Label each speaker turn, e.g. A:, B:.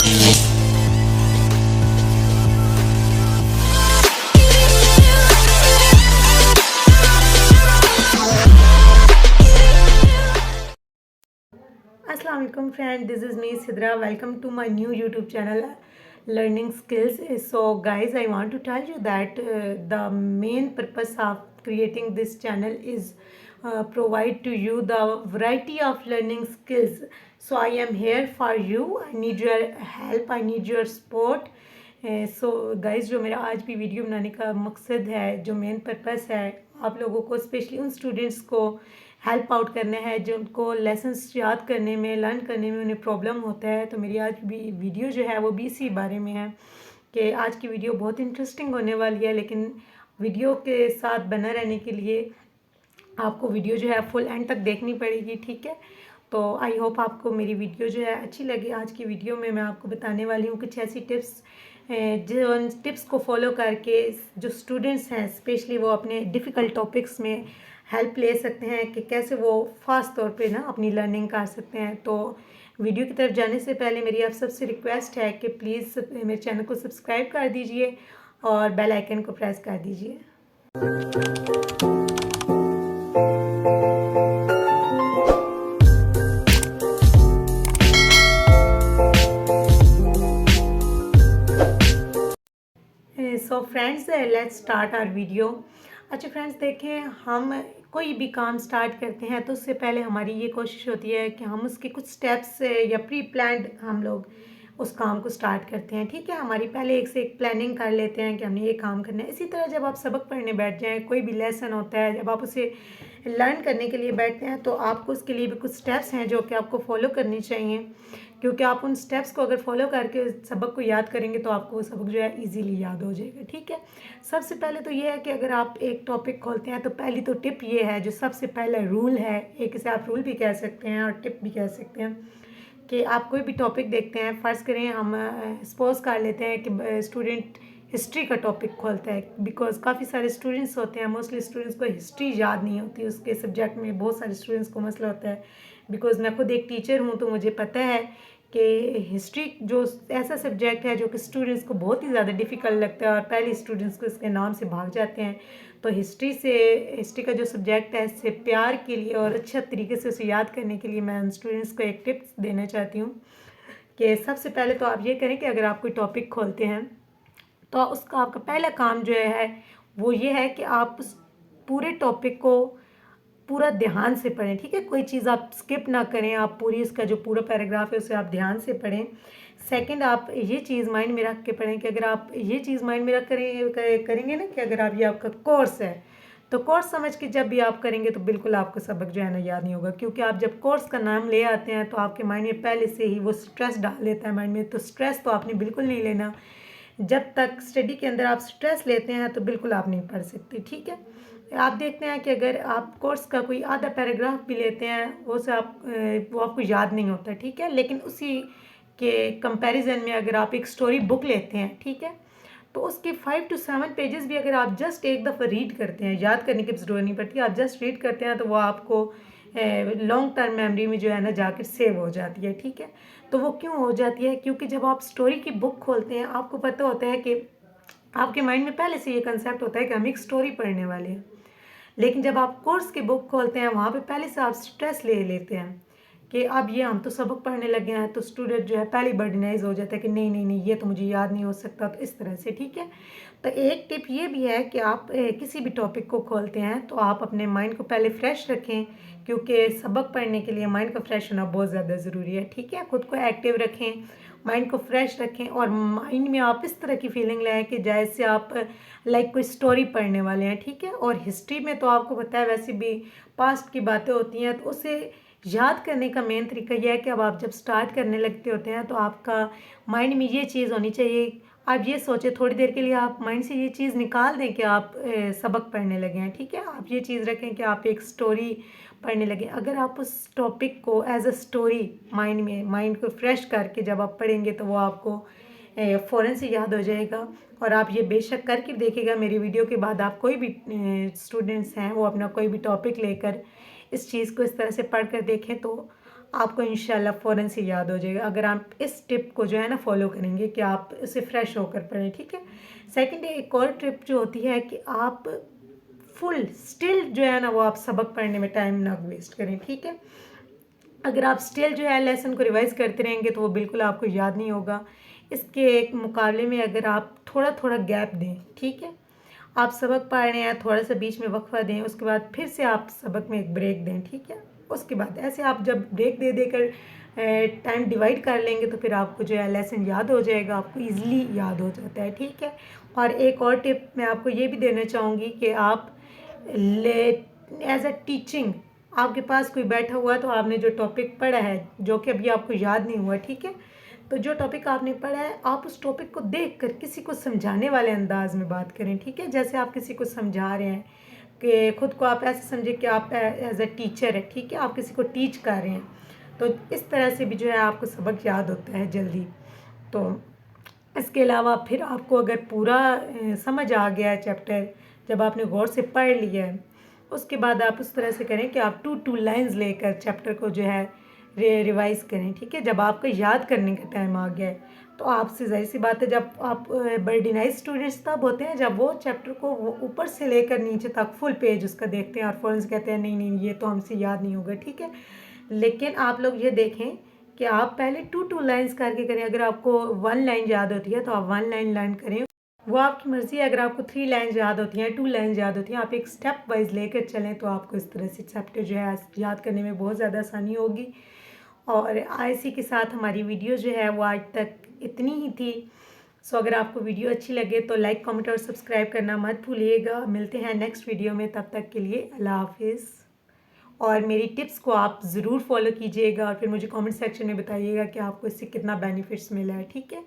A: Assalamu alaikum friend, this is me Sidra. Welcome to my new YouTube channel Learning Skills. So guys, I want to tell you that the main purpose of creating this channel is provide to you the variety of learning skills. So I am here for you. I need your help, I need your support. So guys, जो मेरा आज भी video बनाने का मकसद है, जो main purpose है, आप लोगों को स्पेशली उन स्टूडेंट्स को हेल्प आउट करना है जो उनको लेसन्स याद करने में, लर्न करने में उन्हें प्रॉब्लम होता है। तो मेरी आज भी वीडियो जो है वो भी इसी बारे में है कि आज की वीडियो बहुत इंटरेस्टिंग होने वाली है, लेकिन वीडियो के साथ बना रहने के लिए आपको वीडियो जो है फुल एंड तक देखनी पड़ेगी, ठीक है। तो आई होप आपको मेरी वीडियो जो है अच्छी लगे। आज की वीडियो में मैं आपको बताने वाली हूँ कुछ ऐसी टिप्स जो टिप्स को फॉलो करके जो स्टूडेंट्स हैं स्पेशली वो अपने डिफ़िकल्ट टॉपिक्स में हेल्प ले सकते हैं कि कैसे वो फास्ट तौर पे ना अपनी लर्निंग कर सकते हैं। तो वीडियो की तरफ जाने से पहले मेरी आप सबसे रिक्वेस्ट है कि प्लीज़ मेरे चैनल को सब्सक्राइब कर दीजिए और बेल आइकन को प्रेस कर दीजिए। So friends, let's start our video. अच्छा फ्रेंड्स, देखें, हम कोई भी काम स्टार्ट करते हैं तो उससे पहले हमारी ये कोशिश होती है कि हम उसके कुछ स्टेप्स या प्री प्लान्ड हम लोग उस काम को स्टार्ट करते हैं, ठीक है। हमारी पहले एक से एक प्लानिंग कर लेते हैं कि हमने ये काम करना है। इसी तरह जब आप सबक पढ़ने बैठ जाएं, कोई भी लेसन होता है, जब आप उसे लर्न करने के लिए बैठते हैं तो आपको उसके लिए भी कुछ स्टेप्स हैं जो कि आपको फॉलो करनी चाहिए, क्योंकि आप उन स्टेप्स को अगर फॉलो करके सबक को याद करेंगे तो आपको वो सबक जो है इजीली याद हो जाएगा, ठीक है। सबसे पहले तो ये है कि अगर आप एक टॉपिक खोलते हैं तो पहली तो टिप ये है, जो सबसे पहला रूल है, एक इसे आप रूल भी कह सकते हैं और टिप भी कह सकते हैं, कि आप कोई भी टॉपिक देखते हैं, फ़र्ज़ करें हम सपोज़ कर लेते हैं कि स्टूडेंट हिस्ट्री का टॉपिक खोलता है, बिकॉज़ काफ़ी सारे स्टूडेंट्स होते हैं, मोस्टली स्टूडेंट्स को हिस्ट्री याद नहीं होती, उसके सब्जेक्ट में बहुत सारे स्टूडेंट्स को मसला होता है। बिकॉज़ मैं खुद एक टीचर हूँ तो मुझे पता है कि हिस्ट्री जो ऐसा सब्जेक्ट है जो कि स्टूडेंट्स को बहुत ही ज़्यादा डिफ़िकल्ट लगता है और पहले स्टूडेंट्स को इसके नाम से भाग जाते हैं। तो हिस्ट्री का जो सब्जेक्ट है, इससे प्यार के लिए और अच्छा तरीके से उसे याद करने के लिए मैं स्टूडेंट्स को एक टिप्स देना चाहती हूँ कि सबसे पहले तो आप ये करें कि अगर आप कोई टॉपिक खोलते हैं तो उसका आपका पहला काम जो है वो ये है कि आप उस पूरे टॉपिक को पूरा ध्यान से पढ़ें, ठीक है। कोई चीज़ आप स्किप ना करें, आप पूरी इसका जो पूरा पैराग्राफ है उसे आप ध्यान से पढ़ें। सेकंड, आप ये चीज़ माइंड में रख के पढ़ें कि अगर आप ये चीज़ माइंड में रख करेंगे ना कि अगर आप ये आपका कोर्स है तो कोर्स समझ के जब भी आप करेंगे तो बिल्कुल आपको सबक जो है ना याद नहीं होगा, क्योंकि आप जब कोर्स का नाम ले आते हैं तो आपके माइंड में पहले से ही वो स्ट्रेस डाल देता है माइंड में। तो स्ट्रेस तो आपने बिल्कुल नहीं लेना। जब तक स्टडी के अंदर आप स्ट्रेस लेते हैं तो बिल्कुल आप नहीं पढ़ सकते, ठीक है। आप देखते हैं कि अगर आप कोर्स का कोई आधा पैराग्राफ भी लेते हैं वो आपको याद नहीं होता, ठीक है। लेकिन उसी के कंपैरिजन में अगर आप एक स्टोरी बुक लेते हैं, ठीक है, तो उसके 5 to 7 पेजेस भी अगर आप जस्ट एक दफ़ा रीड करते हैं, याद करने की ज़रूरत नहीं पड़ती, आप जस्ट रीड करते हैं तो वो आपको लॉन्ग टर्म मेमोरी में जो है ना जाकर सेव हो जाती है, ठीक है। तो वो क्यों हो जाती है? क्योंकि जब आप स्टोरी की बुक खोलते हैं आपको पता होता है कि आपके माइंड में पहले से ये कंसेप्ट होता है कि हम एक स्टोरी पढ़ने वाले हैं। लेकिन जब आप कोर्स की बुक खोलते हैं वहाँ पे पहले से आप स्ट्रेस ले लेते हैं कि अब ये हम तो सबक पढ़ने लगे हैं, तो स्टूडेंट जो है पहले बर्डनाइज हो जाता है कि नहीं नहीं नहीं ये तो मुझे याद नहीं हो सकता, तो इस तरह से, ठीक है। तो एक टिप ये भी है कि आप किसी भी टॉपिक को खोलते हैं तो आप अपने माइंड को पहले फ्रेश रखें, क्योंकि सबक पढ़ने के लिए माइंड का फ्रेश होना बहुत ज़्यादा ज़रूरी है, ठीक है। खुद को एक्टिव रखें, माइंड को फ्रेश रखें और माइंड में आप इस तरह की फीलिंग लाएं कि जैसे आप लाइक कोई स्टोरी पढ़ने वाले हैं, ठीक है। और हिस्ट्री में तो आपको पता है वैसे भी पास्ट की बातें होती हैं, तो उसे याद करने का मेन तरीका यह है कि अब आप जब स्टार्ट करने लगते होते हैं तो आपका माइंड में ये चीज़ होनी चाहिए, आप ये सोचें थोड़ी देर के लिए आप माइंड से ये चीज़ निकाल दें कि आप सबक पढ़ने लगे हैं, ठीक है। आप ये चीज़ रखें कि आप एक स्टोरी पढ़ने लगे। अगर आप उस टॉपिक को एज अ स्टोरी माइंड को फ्रेश करके जब आप पढ़ेंगे तो वो आपको फ़ौरन से याद हो जाएगा। और आप ये बेशक करके देखिएगा मेरी वीडियो के बाद, आप कोई भी स्टूडेंट्स हैं वो अपना कोई भी टॉपिक लेकर इस चीज़ को इस तरह से पढ़ कर देखें तो आपको इंशाल्लाह फ़ौरन से याद हो जाएगा अगर आप इस टिप को जो है ना फॉलो करेंगे कि आप इसे फ्रेश होकर पढ़ें, ठीक है। सेकंड एक और टिप जो होती है कि आप फुल स्टिल जो है ना वो आप सबक पढ़ने में टाइम ना वेस्ट करें, ठीक है। अगर आप स्टिल जो है लेसन को रिवाइज़ करते रहेंगे तो वो बिल्कुल आपको याद नहीं होगा। इसके एक मुकाबले में अगर आप थोड़ा थोड़ा गैप दें, ठीक है, आप सबक पढ़ रहे हैं, थोड़ा सा बीच में वक्फा दें, उसके बाद फिर से आप सबक में एक ब्रेक दें, ठीक है। उसके बाद ऐसे आप जब ब्रेक दे देकर टाइम डिवाइड कर लेंगे तो फिर आपको जो है लेसन याद हो जाएगा, आपको ईज़िली याद हो जाता है, ठीक है। और एक और टिप मैं आपको ये भी देना चाहूँगी कि आप ले एज अ टीचिंग आपके पास कोई बैठा हुआ है तो आपने जो टॉपिक पढ़ा है जो कि अभी आपको याद नहीं हुआ, ठीक है, तो जो टॉपिक आपने पढ़ा है आप उस टॉपिक को देखकर किसी को समझाने वाले अंदाज में बात करें, ठीक है। जैसे आप किसी को समझा रहे हैं कि खुद को आप ऐसे समझे कि आप एज अ टीचर है, ठीक है, आप किसी को टीच कर रहे हैं, तो इस तरह से भी जो है आपको सबक याद होता है जल्दी। तो इसके अलावा फिर आपको अगर पूरा समझ आ गया है चैप्टर, जब आपने गौर से पढ़ लिया है, उसके बाद आप उस तरह से करें कि आप 2 लाइंस लेकर चैप्टर को जो है रिवाइज़ करें, ठीक है। जब आपको याद करने का टाइम आ गया है तो आपसे ज़ाहिर सी बात है, जब आप बर्डनाइज स्टूडेंट्स तब होते हैं जब वो चैप्टर को वो ऊपर से लेकर नीचे तक फुल पेज उसका देखते हैं और फ़ौरन से कहते हैं नहीं नहीं ये तो हमसे याद नहीं होगा, ठीक है। लेकिन आप लोग ये देखें कि आप पहले 2 लाइंस करके करें। अगर आपको 1 लाइन याद होती है तो आप 1 लाइन लर्न करें, वो आपकी मर्ज़ी है। अगर आपको 3 लाइन्स याद होती हैं, 2 लाइन्स याद होती हैं, आप एक स्टेप वाइज लेकर चलें तो आपको इस तरह से चैप्टर जो है याद करने में बहुत ज़्यादा आसानी होगी। और इसी के साथ हमारी वीडियो जो है वो आज तक इतनी ही थी। सो अगर आपको वीडियो अच्छी लगे तो लाइक, कमेंट और सब्सक्राइब करना मत भूलिएगा। मिलते हैं नेक्स्ट वीडियो में, तब तक के लिए अल्लाह हाफिज़। और मेरी टिप्स को आप ज़रूर फॉलो कीजिएगा और फिर मुझे कमेंट सेक्शन में बताइएगा कि आपको इससे कितना बेनिफिट्स मिला है, ठीक है।